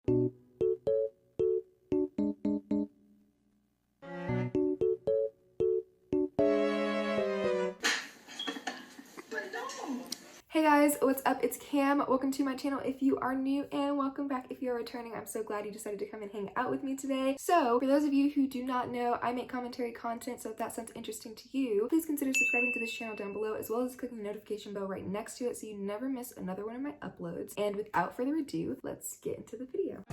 Hey guys, what's up? It's Cam. Welcome to my channel if you are new, and welcome back if you're returning. I'm so glad you decided to come and hang out with me today. So, for those of you who do not know, I make commentary content, so if that sounds interesting to you, please consider subscribing to this channel down below, as well as clicking the notification bell right next to it so you never miss another one of my uploads. And without further ado, let's get into the video.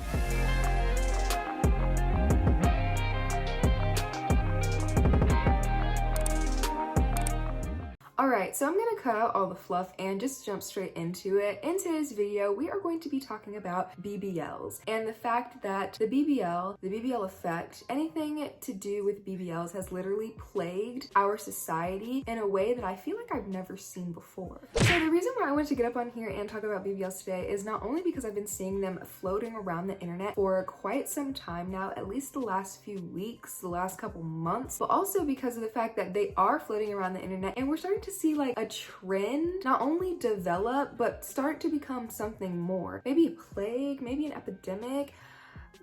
Alright, so I'm going to cut out all the fluff and just jump straight into it. In today's video, we are going to be talking about BBLs and the fact that the BBL effect, anything to do with BBLs has literally plagued our society in a way that I feel like I've never seen before. So the reason why I wanted to get up on here and talk about BBLs today is not only because I've been seeing them floating around the internet for quite some time now, at least the last few weeks, the last couple months, but also because of the fact that they are floating around the internet and we're starting to see like a trend not only develop but start to become something more, maybe a plague, maybe an epidemic.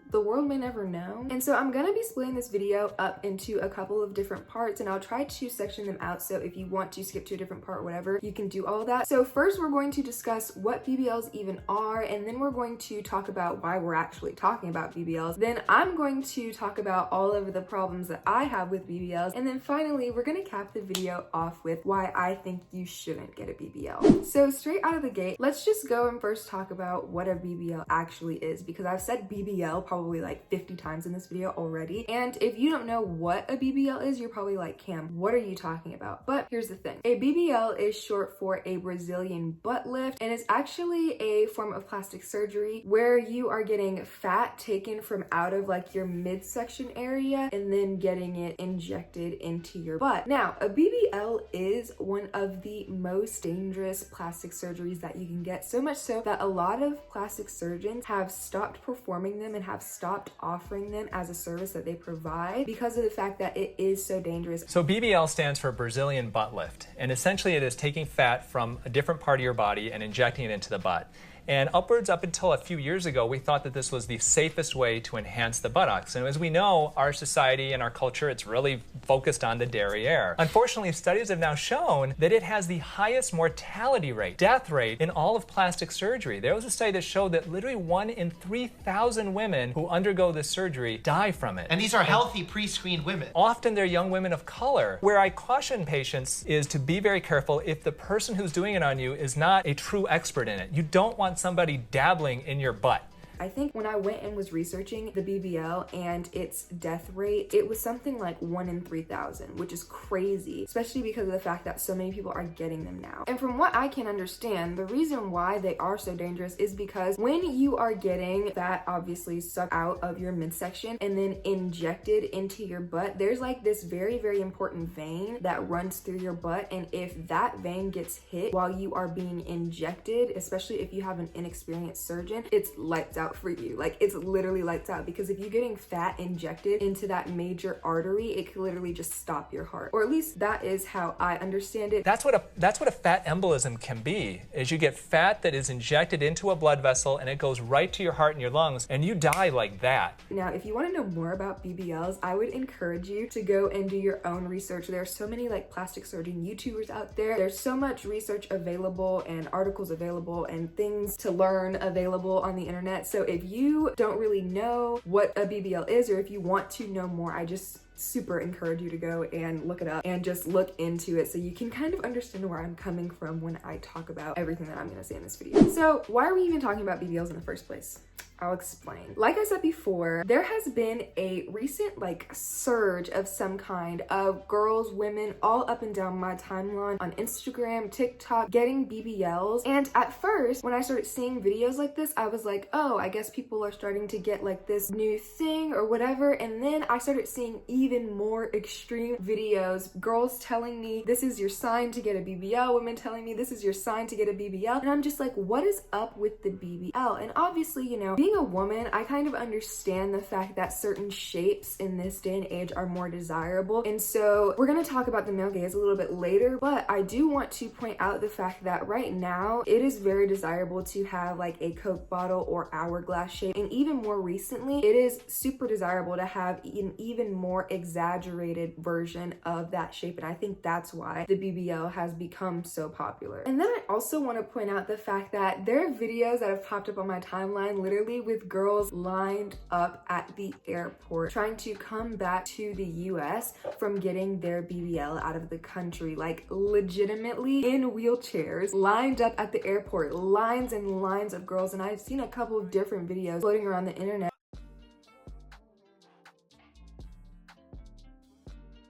The world may never know. And so I'm gonna be splitting this video up into a couple of different parts, and I'll try to section them out, so if you want to skip to a different part or whatever, you can do all of that. So first we're going to discuss what BBLs even are, and then we're going to talk about why we're actually talking about BBLs. Then I'm going to talk about all of the problems that I have with BBLs, and then finally we're gonna cap the video off with why I think you shouldn't get a BBL. So straight out of the gate, let's just go and first talk about what a BBL actually is, because I've said BBL probably like 50 times in this video already. And if you don't know what a BBL is, you're probably like, Cam, what are you talking about? But here's the thing. A BBL is short for a Brazilian butt lift, and it's actually a form of plastic surgery where you are getting fat taken from out of like your midsection area and then getting it injected into your butt. Now, a BBL is one of the most dangerous plastic surgeries that you can get, so much so that a lot of plastic surgeons have stopped performing them and have stopped offering them as a service that they provide because of the fact that it is so dangerous. So BBL stands for Brazilian butt lift, and essentially it is taking fat from a different part of your body and injecting it into the butt. And up until a few years ago, we thought that this was the safest way to enhance the buttocks. And as we know, our society and our culture, it's really focused on the derriere. Unfortunately, studies have now shown that it has the highest mortality rate, death rate, in all of plastic surgery. There was a study that showed that literally 1 in 3,000 women who undergo this surgery die from it. And these are healthy, pre-screened women. Often they're young women of color. Where I caution patients is to be very careful if the person who's doing it on you is not a true expert in it. You don't want somebody dabbling in your butt. I think when I went and was researching the BBL and its death rate, it was something like 1 in 3,000, which is crazy, especially because of the fact that so many people are getting them now. And from what I can understand, the reason why they are so dangerous is because when you are getting that obviously sucked out of your midsection and then injected into your butt, there's like this very, very important vein that runs through your butt. And if that vein gets hit while you are being injected, especially if you have an inexperienced surgeon, it's lights out for you. Like, it's literally lights out, because if you're getting fat injected into that major artery, it could literally just stop your heart, or at least that is how I understand it. That's what a fat embolism can be, is you get fat that is injected into a blood vessel and it goes right to your heart and your lungs and you die like that. Now, if you want to know more about BBLs, I would encourage you to go and do your own research. There are so many like plastic surgeon YouTubers out there. There's so much research available and articles available and things to learn available on the internet. So if you don't really know what a BBL is, or if you want to know more, I just super encourage you to go and look it up and just look into it so you can kind of understand where I'm coming from when I talk about everything that I'm going to say in this video. So why are we even talking about BBLs in the first place? I'll explain. Like I said before, there has been a recent like surge of some kind of girls, women, all up and down my timeline on Instagram, TikTok, getting BBLs. And at first, when I started seeing videos like this, I was like, oh, I guess people are starting to get like this new thing or whatever. And then I started seeing even more extreme videos, girls telling me this is your sign to get a BBL, women telling me this is your sign to get a BBL. And I'm just like, what is up with the BBL? And obviously, you know, being a woman, I kind of understand the fact that certain shapes in this day and age are more desirable. And so we're gonna talk about the male gaze a little bit later, but I do want to point out the fact that right now it is very desirable to have like a Coke bottle or hourglass shape. And even more recently, it is super desirable to have an even more exaggerated version of that shape. And I think that's why the BBL has become so popular. And then I also want to point out the fact that there are videos that have popped up on my timeline literally with girls lined up at the airport trying to come back to the US from getting their BBL out of the country, like legitimately in wheelchairs, lined up at the airport, lines and lines of girls. And I've seen a couple of different videos floating around the internet.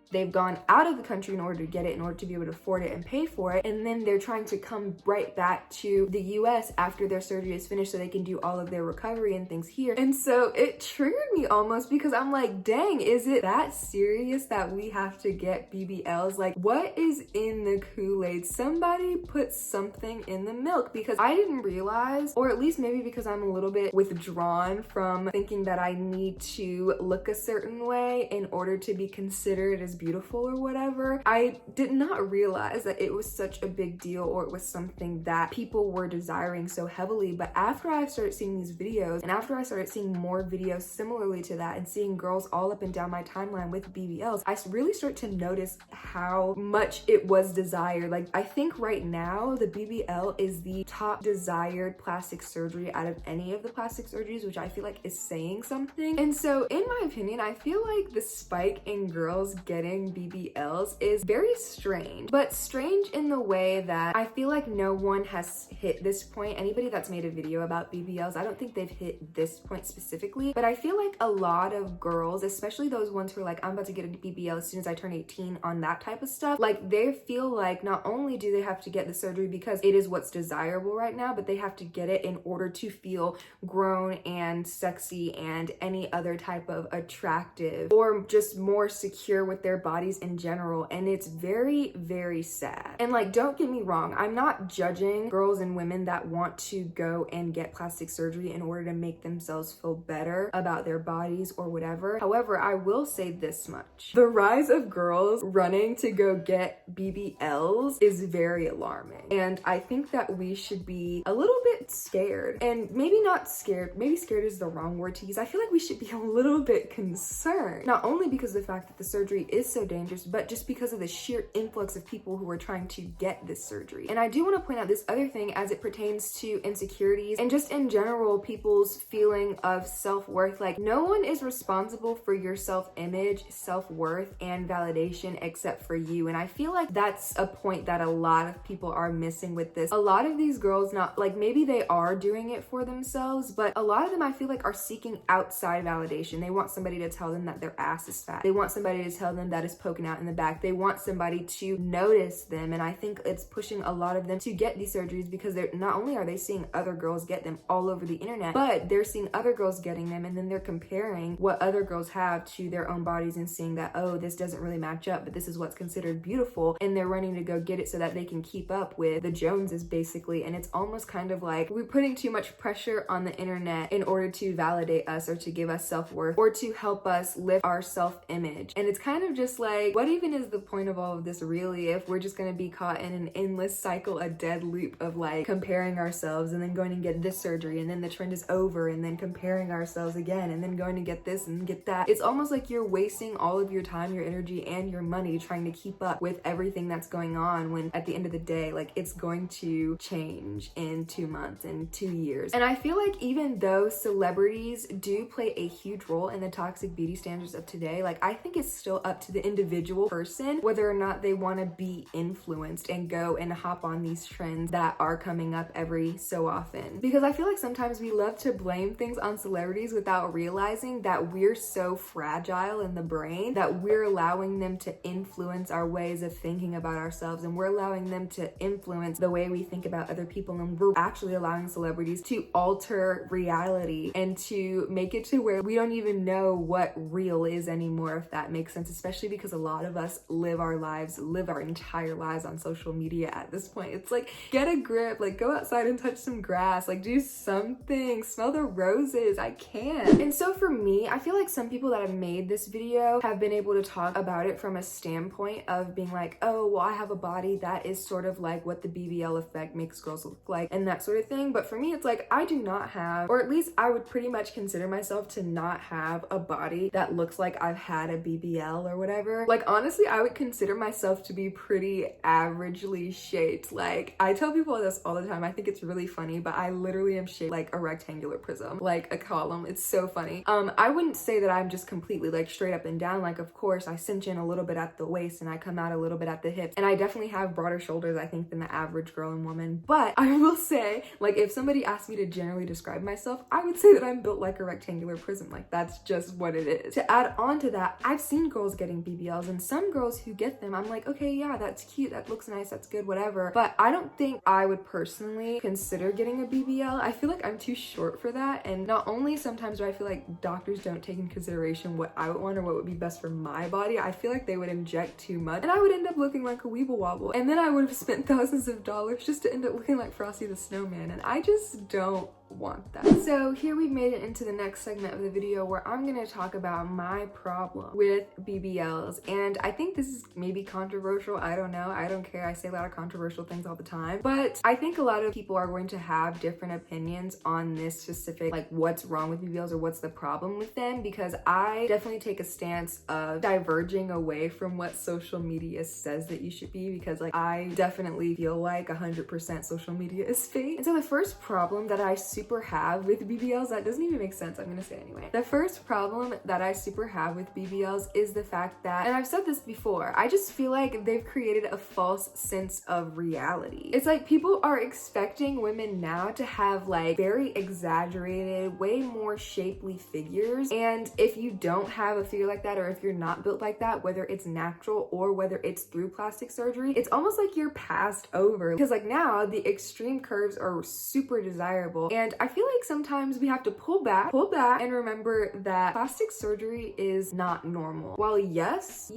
They've gone out of the country in order to get it, in order to be able to afford it and pay for it, and then they're trying to come right back to the US after their surgery is finished so they can do all of their recovery and things here. And so it triggered me almost, because I'm like, dang, is it that serious that we have to get BBLs? Like, what is in the Kool-Aid? Somebody put something in the milk, because I didn't realize, or at least maybe because I'm a little bit withdrawn from thinking that I need to look a certain way in order to be considered as beautiful or whatever. I did not realize that it was such a big deal, or it was something that people were desiring so heavily. But after I started seeing these videos, and after I started seeing more videos similarly to that, and seeing girls all up and down my timeline with BBLs, I really started to notice how much it was desired. Like, I think right now the BBL is the top desired plastic surgery out of any of the plastic surgeries, which I feel like is saying something. And so in my opinion, I feel like the spike in girls getting BBLs is very strange, but strange in the way that I feel like no one has hit this point. Anybody that's made a video about BBLs, I don't think they've hit this point specifically, but I feel like a lot of girls, especially those ones who are like, I'm about to get a BBL as soon as I turn 18 on that type of stuff, like they feel like not only do they have to get the surgery because it is what's desirable right now, but they have to get it in order to feel grown and sexy and any other type of attractive, or just more secure with their bodies in general. And it's very, very sad. And like, don't get me wrong, I'm not judging girls and women that want to go and get plastic surgery in order to make themselves feel better about their bodies or whatever. However, I will say this much: the rise of girls running to go get BBLs is very alarming. And I think that we should be a little bit scared, and maybe not scared, maybe scared is the wrong word to use. I feel like we should be a little bit concerned, not only because of the fact that the surgery is so dangerous, but just because of the sheer influx of people who are trying to get this surgery. And I do want to point out this other thing as it pertains to insecurities and just in general people's feeling of self-worth. Like, no one is responsible for your self-image, self-worth, and validation except for you. And I feel like that's a point that a lot of people are missing with this. A lot of these girls, not like, maybe they are doing it for themselves, but a lot of them I feel like are seeking outside validation. They want somebody to tell them that their ass is fat. They want somebody to tell them that is poking out in the back. They want somebody to notice them. And I think it's pushing a lot of them to get these surgeries, because they're not only are they seeing other girls get them all over the internet, but they're seeing other girls getting them, and then they're comparing what other girls have to their own bodies and seeing that, oh, this doesn't really match up, but this is what's considered beautiful, and they're running to go get it so that they can keep up with the Joneses basically. And it's almost kind of like we're putting too much pressure on the internet in order to validate us, or to give us self-worth, or to help us lift our self-image. And it's kind of just like, what even is the point of all of this really, if we're just going to be caught in an endless cycle, a dead loop of like comparing ourselves and then going to get this surgery, and then the trend is over, and then comparing ourselves again, and then going to get this and get that. It's almost like you're wasting all of your time, your energy, and your money trying to keep up with everything that's going on, when at the end of the day, like, it's going to change in 2 months, in 2 years. And I feel like even though celebrities do play a huge role in the toxic beauty standards of today, like, I think it's still up to the individual person whether or not they want to be influenced and go and hop on these trends that are coming up every so often. Because I feel like sometimes we love to blame things on celebrities without realizing that we're so fragile in the brain that we're allowing them to influence our ways of thinking about ourselves, and we're allowing them to influence the way we think about other people, and we're actually allowing celebrities to alter reality and to make it to where we don't even know what real is anymore, if that makes sense, especially especially because a lot of us live our entire lives on social media at this point. It's like, get a grip, like go outside and touch some grass, like do something, smell the roses. I can't. And so for me, I feel like some people that have made this video have been able to talk about it from a standpoint of being like, oh, well, I have a body that is sort of like what the BBL effect makes girls look like and that sort of thing. But for me, it's like, I do not have, or at least I would pretty much consider myself to not have a body that looks like I've had a BBL or whatever. Like, honestly, I would consider myself to be pretty averagely shaped. Like, I tell people this all the time. I think it's really funny, but I literally am shaped like a rectangular prism, like a column. It's so funny. I wouldn't say that I'm just completely like straight up and down. Like, of course, I cinch in a little bit at the waist and I come out a little bit at the hips. And I definitely have broader shoulders, I think, than the average girl and woman. But I will say, like, if somebody asked me to generally describe myself, I would say that I'm built like a rectangular prism. Like, that's just what it is. To add on to that, I've seen girls getting BBLs, and some girls who get them, I'm like, okay, yeah, that's cute, that looks nice, that's good, whatever. But I don't think I would personally consider getting a BBL. I feel like I'm too short for that. And not only sometimes do I feel like doctors don't take in consideration what I would want or what would be best for my body, I feel like they would inject too much and I would end up looking like a weeble wobble. And then I would have spent thousands of dollars just to end up looking like Frosty the Snowman. And I just don't want that. So here we've made it into the next segment of the video where I'm going to talk about my problem with BBLs. And I think this is maybe controversial. I don't know. I don't care. I say a lot of controversial things all the time. But I think a lot of people are going to have different opinions on this specific, like, what's wrong with BBLs or what's the problem with them, because I definitely take a stance of diverging away from what social media says that you should be, because like I definitely feel like 100% social media is fake. And so the first problem that I super have with BBLs, that doesn't even make sense, I'm gonna say anyway. The first problem that I super have with BBLs is the fact that, and I've said this before, I just feel like they've created a false sense of reality. It's like people are expecting women now to have like very exaggerated, way more shapely figures. And if you don't have a figure like that, or if you're not built like that, whether it's natural or whether it's through plastic surgery, it's almost like you're passed over, because like now the extreme curves are super desirable. And I feel like sometimes we have to pull back and remember that plastic surgery is not normal. While yes,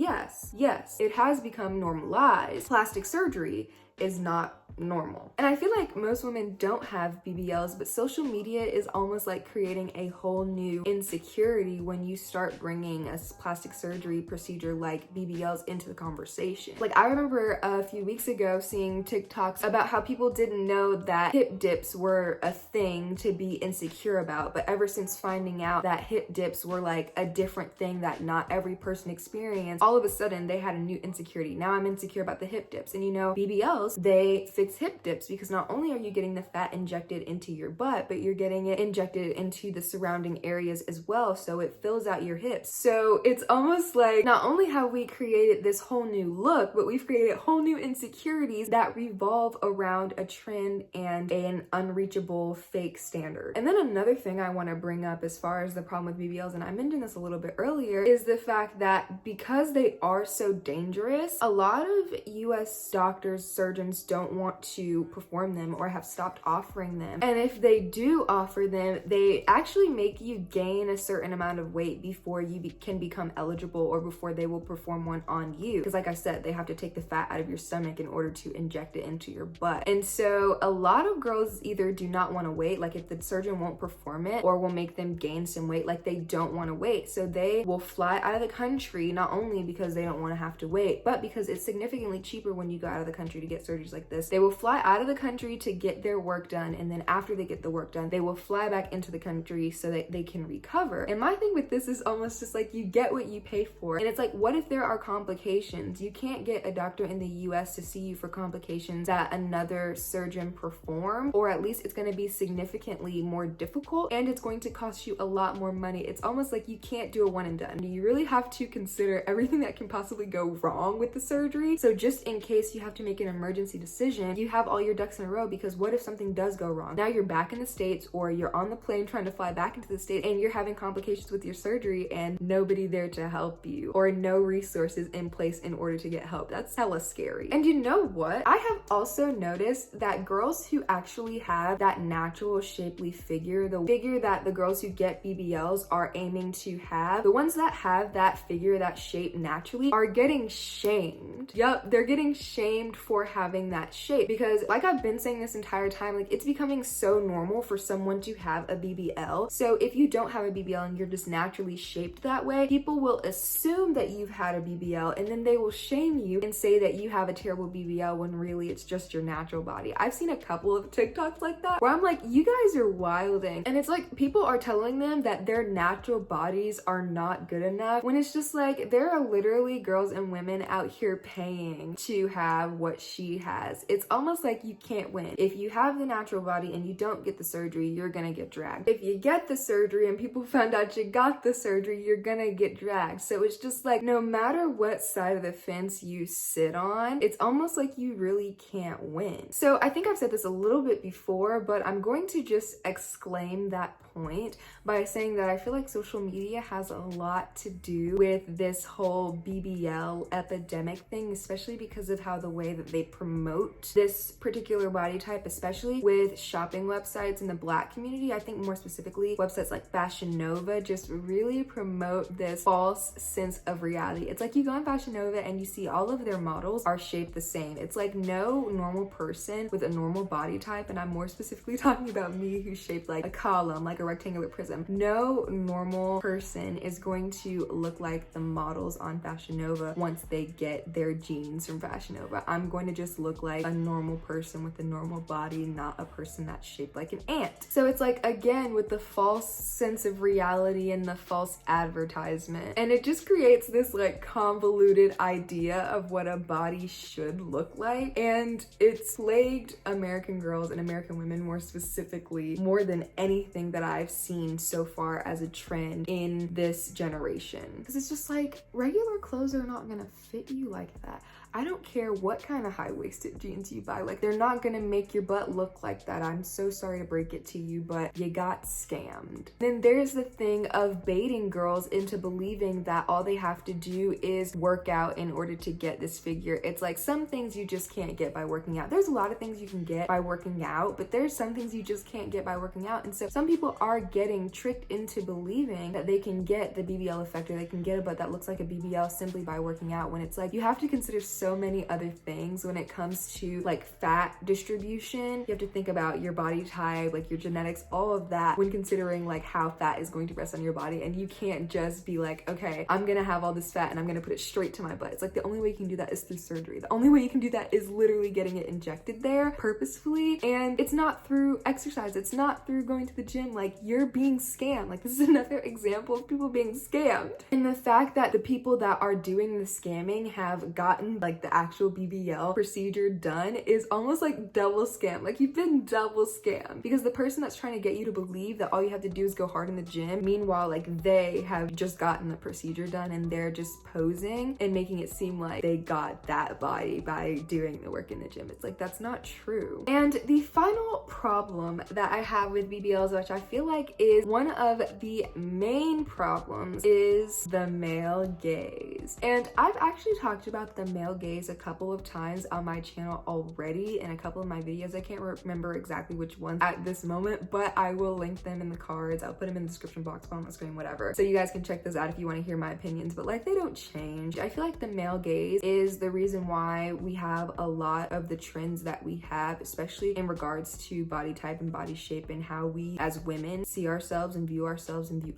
it has become normalized, plastic surgery is not normal. And I feel like most women don't have BBLs, but social media is almost like creating a whole new insecurity when you start bringing a plastic surgery procedure like BBLs into the conversation. Like, I remember a few weeks ago seeing TikToks about how people didn't know that hip dips were a thing to be insecure about, but ever since finding out that hip dips were like a different thing that not every person experienced, all of a sudden they had a new insecurity. Now I'm insecure about the hip dips. And you know, BBLs, they fix hip dips because not only are you getting the fat injected into your butt, but you're getting it injected into the surrounding areas as well, so it fills out your hips. So it's almost like not only have we created this whole new look, but we've created whole new insecurities that revolve around a trend and an unreachable fake standard. And then another thing I want to bring up as far as the problem with BBLs, and I mentioned this a little bit earlier, is the fact that because they are so dangerous, a lot of US doctors, surgeons don't want to perform them or have stopped offering them. And if they do offer them, they actually make you gain a certain amount of weight before you can become eligible, or before they will perform one on you. Because like I said, they have to take the fat out of your stomach in order to inject it into your butt. And so a lot of girls either do not want to wait, like if the surgeon won't perform it or will make them gain some weight, like they don't want to wait. So they will fly out of the country, not only because they don't want to have to wait, but because it's significantly cheaper when you go out of the country to get surgeries like this. They will fly out of the country to get their work done, and then after they get the work done, they will fly back into the country so that they can recover. And my thing with this is almost just like, you get what you pay for. And it's like, what if there are complications? You can't get a doctor in the US to see you for complications that another surgeon performed, or at least it's going to be significantly more difficult and it's going to cost you a lot more money. It's almost like you can't do a one and done. You really have to consider everything that can possibly go wrong with the surgery. So just in case you have to make an emergency decision, and you have all your ducks in a row, because what if something does go wrong? Now you're back in the States, or you're on the plane trying to fly back into the States, and you're having complications with your surgery and nobody there to help you, or no resources in place in order to get help. That's hella scary. And you know what? I have also noticed that girls who actually have that natural shapely figure, the figure that the girls who get BBLs are aiming to have, the ones that have that figure, that shape naturally, are getting shamed. Yup, they're getting shamed for having that shape, because like I've been saying this entire time, like it's becoming so normal for someone to have a BBL. So if you don't have a BBL and you're just naturally shaped that way, people will assume that you've had a BBL, and then they will shame you and say that you have a terrible BBL when really it's just your natural body. I've seen a couple of TikToks like that where I'm like, you guys are wilding. And it's like people are telling them that their natural bodies are not good enough, when it's just like there are literally girls and women out here paying to have what she has. It's almost like you can't win. If you have the natural body and you don't get the surgery, you're gonna get dragged. If you get the surgery and people found out you got the surgery, you're gonna get dragged. So it's just like, no matter what side of the fence you sit on, it's almost like you really can't win. So I think I've said this a little bit before, but I'm going to just exclaim that point by saying that I feel like social media has a lot to do with this whole BBL epidemic thing, especially because of how the way that they promote this particular body type, especially with shopping websites in the Black community. I think more specifically websites like Fashion Nova just really promote this false sense of reality. It's like you go on Fashion Nova and you see all of their models are shaped the same. It's like no normal person with a normal body type, and I'm more specifically talking about me who's shaped like a column, like a rectangular prism. No normal person is going to look like the models on Fashion Nova once they get their jeans from Fashion Nova. I'm going to just look like a normal person with a normal body, not a person that's shaped like an ant. So it's like, again, with the false sense of reality and the false advertisement, and it just creates this like convoluted idea of what a body should look like, and it's plagued American girls and American women more specifically more than anything that I've seen so far as a trend in this generation. Because it's just like, regular clothes are not gonna fit you like that. I don't care what kind of high-waisted jeans you buy, like they're not gonna make your butt look like that. I'm so sorry to break it to you, but you got scammed. Then there's the thing of baiting girls into believing that all they have to do is work out in order to get this figure. It's like some things you just can't get by working out. There's a lot of things you can get by working out, but there's some things you just can't get by working out. And so some people are getting tricked into believing that they can get the BBL effect, or they can get a butt that looks like a BBL simply by working out, when it's like you have to consider so many other things when it comes to like fat distribution. You have to think about your body type, like your genetics, all of that when considering like how fat is going to rest on your body. And you can't just be like, okay, I'm gonna have all this fat and I'm gonna put it straight to my butt. It's like the only way you can do that is through surgery. The only way you can do that is literally getting it injected there purposefully, and it's not through exercise, it's not through going to the gym. Like, you're being scammed. Like, this is another example of people being scammed. And the fact that the people that are doing the scamming have gotten like the actual BBL procedure done is almost like double scam. Like, you've been double scammed, because the person that's trying to get you to believe that all you have to do is go hard in the gym, meanwhile like they have just gotten the procedure done and they're just posing and making it seem like they got that body by doing the work in the gym. It's like, that's not true. And the final problem that I have with BBLs, which I feel like is one of the main problems, is the male gaze. And I've actually talked about the male gaze a couple of times on my channel already in a couple of my videos. I can't remember exactly which ones at this moment, but I will link them in the cards. I'll put them in the description box, on the screen, whatever. So you guys can check those out if you want to hear my opinions, but like, they don't change. I feel like the male gaze is the reason why we have a lot of the trends that we have, especially in regards to body type and body shape and how we as women see ourselves and view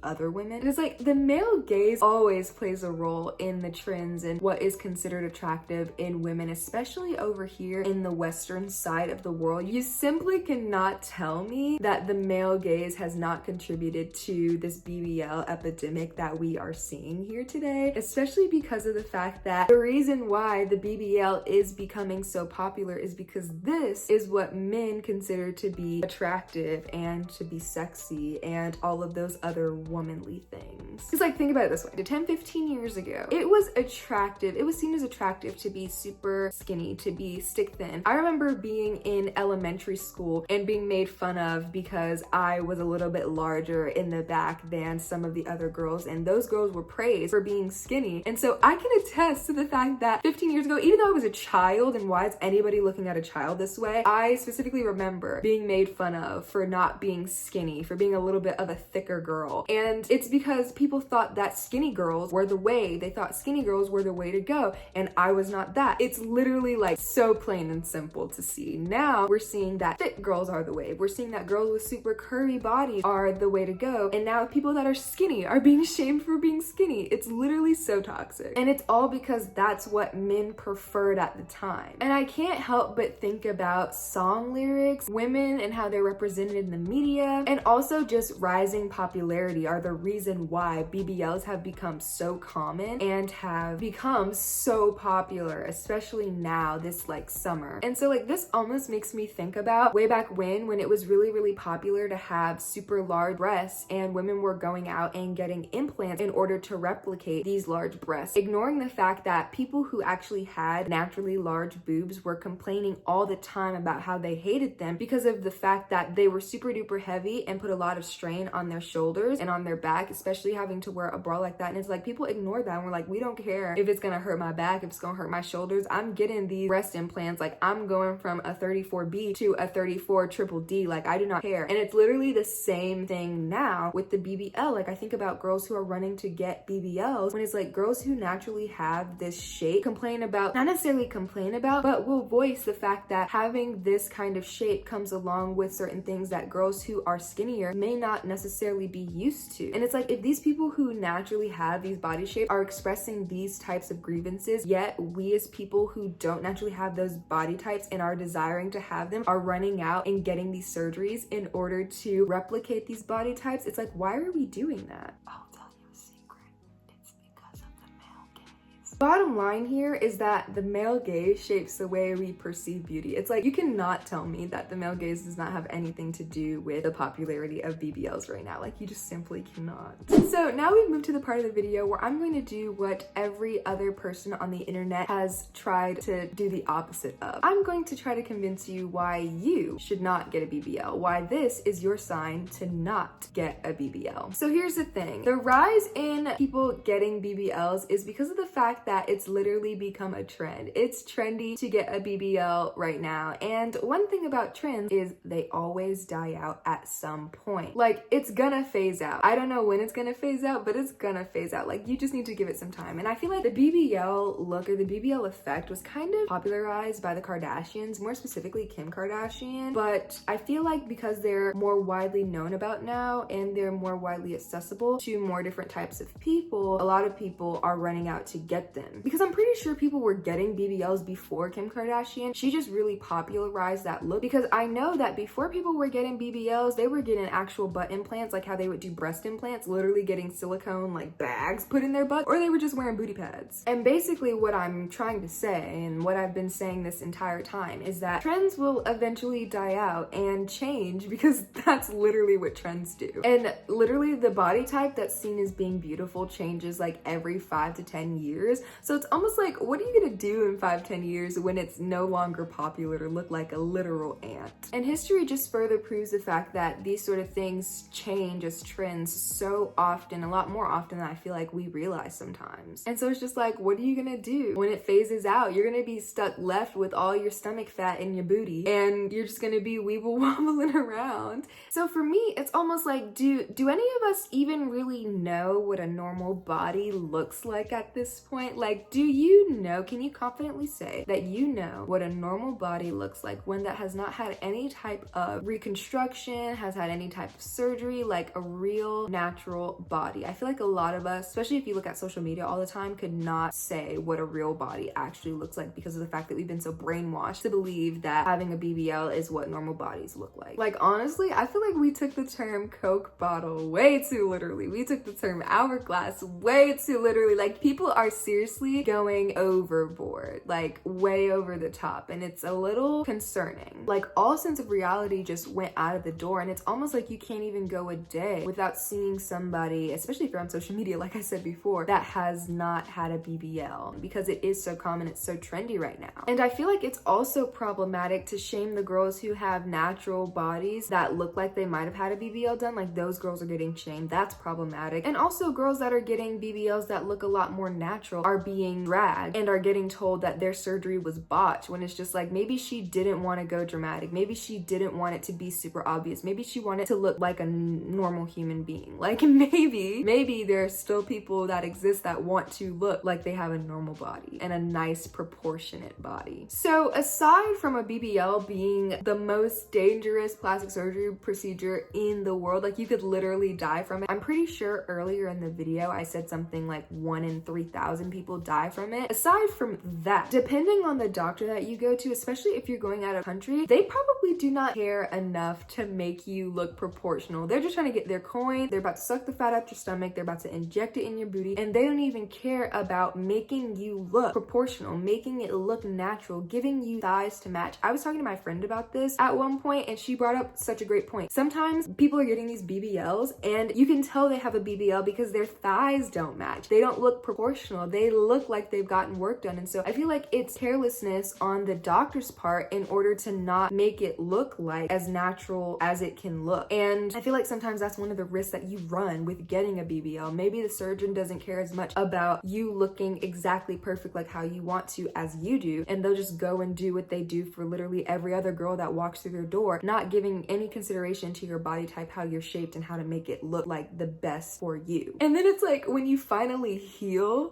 other women. And it's like the male gaze always plays a role in the trends and what is considered attractive in women, especially over here in the Western side of the world. You simply cannot tell me that the male gaze has not contributed to this BBL epidemic that we are seeing here today, especially because of the fact that the reason why the BBL is becoming so popular is because this is what men consider to be attractive and to be sexy and all of those other womanly things. things. Because like, think about it this way, 10, 15 years ago, it was attractive, it was seen as attractive to be super skinny, to be stick thin. I remember being in elementary school and being made fun of because I was a little bit larger in the back than some of the other girls, and those girls were praised for being skinny. And so I can attest to the fact that 15 years ago, even though I was a child, and why is anybody looking at a child this way, I specifically remember being made fun of for not being skinny, for being a little bit of a thicker girl. And it's because people thought that skinny girls were the way. They thought skinny girls were the way to go, and I was not that. It's literally like so plain and simple to see. Now we're seeing that fit girls are the way. We're seeing that girls with super curvy bodies are the way to go, and now people that are skinny are being shamed for being skinny. It's literally so toxic, and it's all because that's what men preferred at the time. And I can't help but think about song lyrics, women and how they're represented in the media, and also just rising popularity are the reason why BBLs have become so common and have become so popular, especially now this like summer. And so like this almost makes me think about way back when it was really popular to have super large breasts, and women were going out and getting implants in order to replicate these large breasts, ignoring the fact that people who actually had naturally large boobs were complaining all the time about how they hated them because of the fact that they were super duper heavy and put a lot of strain on their shoulders and on their back, especially having to wear a bra like that. And it's like people ignore that and we're like, we don't care if it's gonna hurt my back, if it's gonna hurt my shoulders. I'm getting these breast implants. Like, I'm going from a 34B to a 34 triple D. Like, I do not care. And it's literally the same thing now with the BBL. Like, I think about girls who are running to get BBLs when it's like girls who naturally have this shape not necessarily complain about, but will voice the fact that having this kind of shape comes along with certain things that girls who are skinnier may not necessarily be used to. And it's like, if these people who naturally have these body shapes are expressing these types of grievances, yet we as people who don't naturally have those body types and are desiring to have them are running out and getting these surgeries in order to replicate these body types, it's like, why are we doing that? I'll tell you a secret. It's because of the male gaze. Bottom line here is that the male gaze shapes the way we perceive beauty. It's like, you cannot tell me that the male gaze does not have anything to do with the popularity of BBLs right now. Like, you just simply cannot. So now we've moved to the part of the video where I'm going to do what every other person on the internet has tried to do the opposite of. I'm going to try to convince you why you should not get a BBL, why this is your sign to not get a BBL. So here's the thing. The rise in people getting BBLs is because of the fact that it's literally become a trend. It's trendy to get a BBL right now. And one thing about trends is they always die out at some point. Like, it's gonna phase out. I don't know when it's gonna phase out, but it's gonna phase out. Like, you just need to give it some time. And I feel like the BBL look, or the BBL effect, was kind of popularized by the Kardashians, more specifically Kim Kardashian. But I feel like because they're more widely known about now and they're more widely accessible to more different types of people, a lot of people are running out to get them. Because I'm pretty sure people were getting BBLs before Kim Kardashian. She just really popularized that look, because I know that before people were getting BBLs, they were getting actual butt implants, like how they would do breast implants, literally getting silicone like bags put in their butt, or they were just wearing booty pads. And basically what I'm trying to say, and what I've been saying this entire time, is that trends will eventually die out and change, because that's literally what trends do. And literally the body type that's seen as being beautiful changes like every 5 to 10 years. So it's almost like, what are you gonna do in 5-10 years when it's no longer popular to look like a literal ant? And history just further proves the fact that these sort of things change as trends so often, a lot more often than I feel like we realize sometimes. And so it's just like, what are you gonna do when it phases out? You're gonna be stuck left with all your stomach fat in your booty, and you're just gonna be weeble wobbling around. So for me, it's almost like, do any of us even really know what a normal body looks like at this point? Like, do you know, can you confidently say that you know what a normal body looks like, one that has not had any type of reconstruction, has had any type of surgery, like a real natural body? I feel like a lot of us, especially if you look at social media all the time, could not say what a real body actually looks like because of the fact that we've been so brainwashed to believe that having a BBL is what normal bodies look like. Like, honestly, I feel like we took the term Coke bottle way too literally. We took the term hourglass way too literally. Like, people are seriously seriously going overboard, like way over the top, and it's a little concerning. Like all sense of reality just went out of the door, and it's almost like you can't even go a day without seeing somebody, especially if you're on social media, like I said before, that has not had a BBL, because it is so common, it's so trendy right now. And I feel like it's also problematic to shame the girls who have natural bodies that look like they might have had a BBL done. Like those girls are getting shamed. That's problematic. And also girls that are getting BBLs that look a lot more natural are being dragged and are getting told that their surgery was botched, when it's just like, maybe she didn't want to go dramatic. Maybe she didn't want it to be super obvious. Maybe she wanted to look like a normal human being. Like maybe there are still people that exist that want to look like they have a normal body and a nice proportionate body. So aside from a BBL being the most dangerous plastic surgery procedure in the world, like you could literally die from it. I'm pretty sure earlier in the video I said something like 1 in 3,000 people die from it. Aside from that, depending on the doctor that you go to, especially if you're going out of country, they probably do not care enough to make you look proportional. They're just trying to get their coin. They're about to suck the fat out your stomach. They're about to inject it in your booty, and they don't even care about making you look proportional, making it look natural, giving you thighs to match. I was talking to my friend about this at one point, and she brought up such a great point. Sometimes people are getting these BBLs, and you can tell they have a BBL because their thighs don't match. They don't look proportional. They look like they've gotten work done. And so I feel like it's carelessness on the doctor's part in order to not make it look like as natural as it can look. And I feel like sometimes that's one of the risks that you run with getting a BBL. Maybe the surgeon doesn't care as much about you looking exactly perfect like how you want to as you do, and they'll just go and do what they do for literally every other girl that walks through their door, not giving any consideration to your body type, how you're shaped, and how to make it look like the best for you. And then it's like when you finally heal,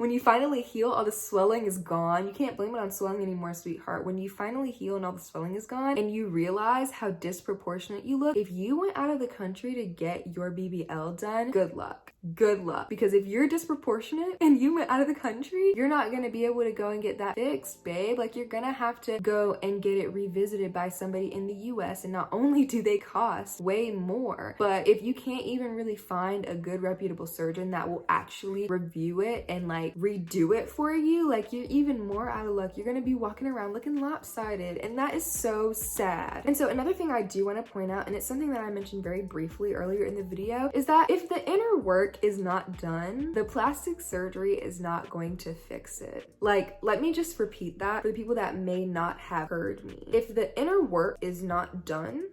all the swelling is gone. You can't blame it on swelling anymore, sweetheart. When you finally heal and all the swelling is gone and you realize how disproportionate you look, if you went out of the country to get your BBL done, good luck. Good luck. Because if you're disproportionate and you went out of the country, you're not going to be able to go and get that fixed, babe. Like you're going to have to go and get it revisited by somebody in the US, and not only do they cost way more, but if you can't even really find a good reputable surgeon that will actually review it and like redo it for you, like you're even more out of luck. You're going to be walking around looking lopsided, and that is so sad. And so another thing I do want to point out, and it's something that I mentioned very briefly earlier in the video, is that if the inner work is not done, the plastic surgery is not going to fix it. Like, let me just repeat that for the people that may not have heard me. If the inner work is not done,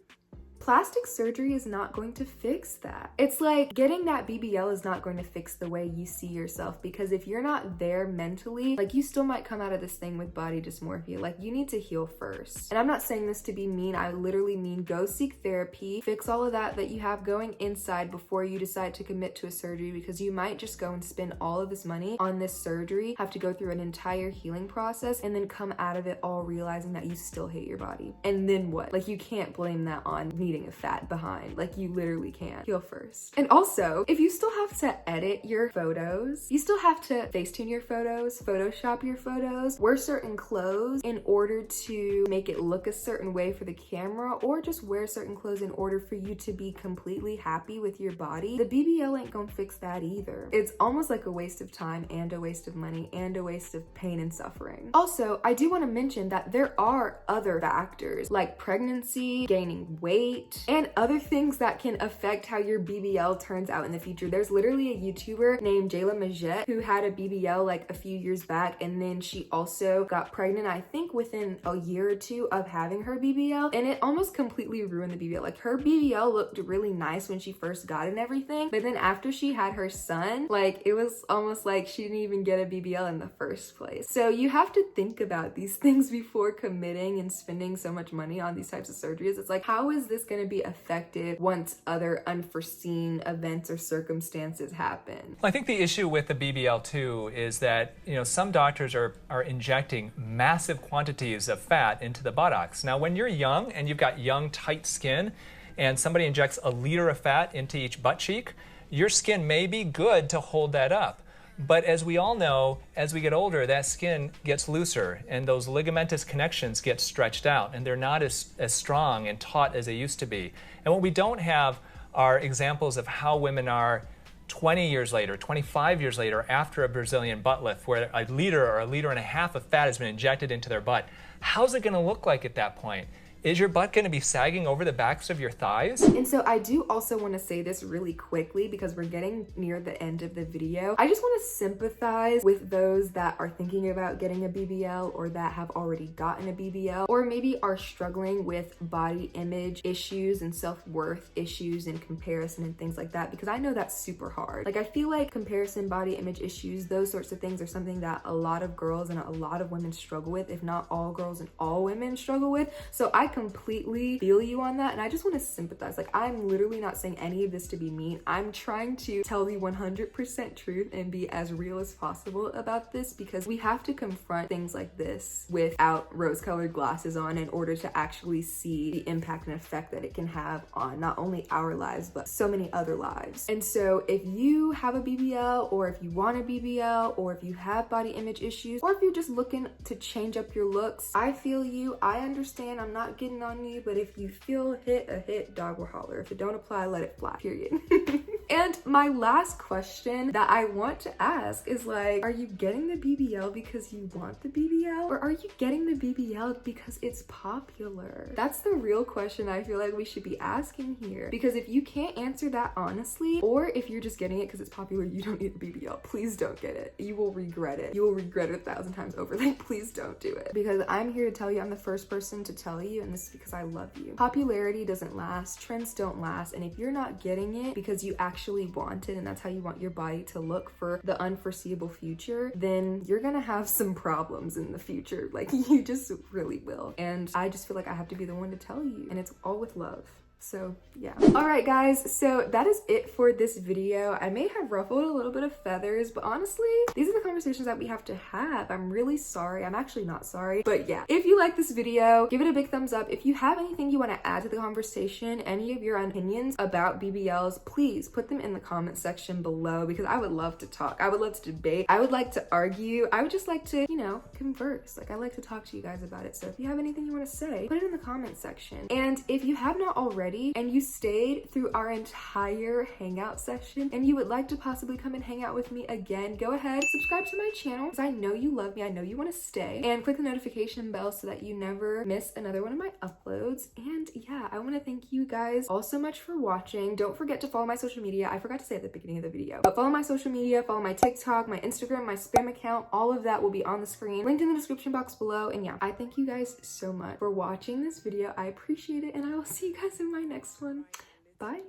plastic surgery is not going to fix that. It's like getting that BBL is not going to fix the way you see yourself, because if you're not there mentally, like you still might come out of this thing with body dysmorphia. Like you need to heal first. And I'm not saying this to be mean. I literally mean go seek therapy, fix all of that you have going inside before you decide to commit to a surgery, because you might just go and spend all of this money on this surgery, have to go through an entire healing process, and then come out of it all realizing that you still hate your body. And then what? Like you can't blame that on needing a fat behind. Like you literally can't. Heal first. And also, if you still have to edit your photos, you still have to Facetune your photos, Photoshop your photos, wear certain clothes in order to make it look a certain way for the camera, or just wear certain clothes in order for you to be completely happy with your body, the BBL ain't gonna fix that either. It's almost like a waste of time and a waste of money and a waste of pain and suffering. Also, I do want to mention that there are other factors like pregnancy, gaining weight, and other things that can affect how your BBL turns out in the future. There's literally a YouTuber named Jayla Majette who had a BBL like a few years back, and then she also got pregnant, I think within a year or two of having her BBL, and it almost completely ruined the BBL. Like her BBL looked really nice when she first got it and everything, but then after she had her son, like it was almost like she didn't even get a BBL in the first place. So you have to think about these things before committing and spending so much money on these types of surgeries. It's like, how is this going to be effective once other unforeseen events or circumstances happen? I think the issue with the BBL too is that, some doctors are injecting massive quantities of fat into the buttocks. Now, when you're young and you've got young, tight skin, and somebody injects a liter of fat into each butt cheek, your skin may be good to hold that up. But as we all know, as we get older, that skin gets looser and those ligamentous connections get stretched out, and they're not as strong and taut as they used to be. And what we don't have are examples of how women are 20 years later, 25 years later, after a Brazilian butt lift where a liter or a liter and a half of fat has been injected into their butt, how's it going to look like at that point? Is your butt going to be sagging over the backs of your thighs? And so I do also want to say this really quickly because we're getting near the end of the video. I just want to sympathize with those that are thinking about getting a BBL or that have already gotten a BBL or maybe are struggling with body image issues and self-worth issues and comparison and things like that, because I know that's super hard. Like, I feel like comparison, body image issues, those sorts of things are something that a lot of girls and a lot of women struggle with, if not all girls and all women struggle with. So I completely feel you on that, and I just want to sympathize. Like, I'm literally not saying any of this to be mean. I'm trying to tell the 100% truth and be as real as possible about this, because we have to confront things like this without rose-colored glasses on in order to actually see the impact and effect that it can have on not only our lives but so many other lives. And so if you have a BBL, or if you want a BBL, or if you have body image issues, or if you're just looking to change up your looks, I feel you. I understand. I'm not getting on you, but if you feel a hit, dog will holler. If it don't apply, let it fly, period. And my last question that I want to ask is, like, are you getting the BBL because you want the BBL, or are you getting the BBL because it's popular? That's the real question I feel like we should be asking here, because if you can't answer that honestly, or if you're just getting it because it's popular, you don't need a BBL. Please don't get it. You will regret it. You will regret it 1,000 times over. Like, please don't do it, because I'm here to tell you, I'm the first person to tell you, and this is because I love you. Popularity doesn't last, trends don't last, and if you're not getting it because you actually want it and that's how you want your body to look for the unforeseeable future, then you're gonna have some problems in the future. Like, you just really will. And I just feel like I have to be the one to tell you, and it's all with love. So yeah. All right, guys, so that is it for this video. I may have ruffled a little bit of feathers, but honestly, these are the conversations that we have to have. I'm really sorry. I'm actually not sorry, but yeah. If you like this video, give it a big thumbs up. If you have anything you want to add to the conversation, any of your opinions about BBLs, please put them in the comment section below, because I would love to talk. I would love to debate. I would like to argue. I would just like to, you know, converse. Like, I like to talk to you guys about it. So if you have anything you want to say, put it in the comment section. And if you have not already, and you stayed through our entire hangout session and you would like to possibly come and hang out with me again, go ahead, subscribe to my channel, because I know you love me, I know you want to stay, and click the notification bell so that you never miss another one of my uploads. And yeah, I want to thank you guys all so much for watching. Don't forget to follow my social media. I forgot to say at the beginning of the video, but follow my social media, follow my TikTok, my Instagram, my spam account. All of that will be on the screen, linked in the description box below. And yeah, I thank you guys so much for watching this video. I appreciate it, and I will see you guys in my next one. Bye.